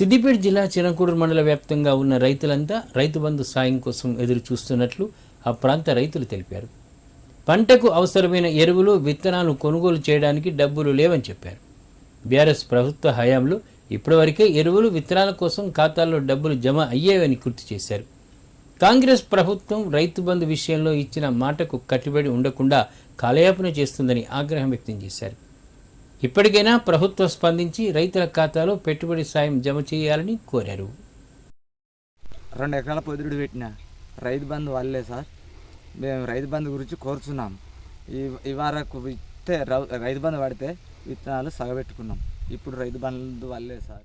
సిద్దిపేట జిల్లా చినకూరు మండల వ్యాప్తంగా ఉన్న రైతులంతా రైతు బంధు సాయం కోసం ఎదురు చూస్తున్నట్లు ఆ ప్రాంత రైతులు తెలిపారు. పంటకు అవసరమైన ఎరువులు, విత్తనాలు కొనుగోలు చేయడానికి డబ్బులు లేవని చెప్పారు. బీఆర్ఎస్ ప్రభుత్వ హయాంలో ఇప్పటివరకే ఎరువులు, విత్తనాల కోసం ఖాతాల్లో డబ్బులు జమ అయ్యేవని గుర్తు చేశారు. కాంగ్రెస్ ప్రభుత్వం రైతు బంధు విషయంలో ఇచ్చిన మాటకు కట్టుబడి ఉండకుండా కాలయాపన చేస్తుందని ఆగ్రహం వ్యక్తం చేశారు. ఇప్పటికైనా ప్రభుత్వం స్పందించి రైతుల ఖాతాలో పెట్టుబడి సాయం జమ చేయాలని కోరారు. 2 ఎకరాల పొదుడు పెట్టిన రైతు బంధు వల్లే సార్. మేము రైతు బంధు గురించి కోరుచున్నాం. ఈ వారకు ఇస్తే రైతు బంధు పడితే విత్తనాలు సగబెట్టుకున్నాం. ఇప్పుడు రైతు బంధు వల్లే సార్.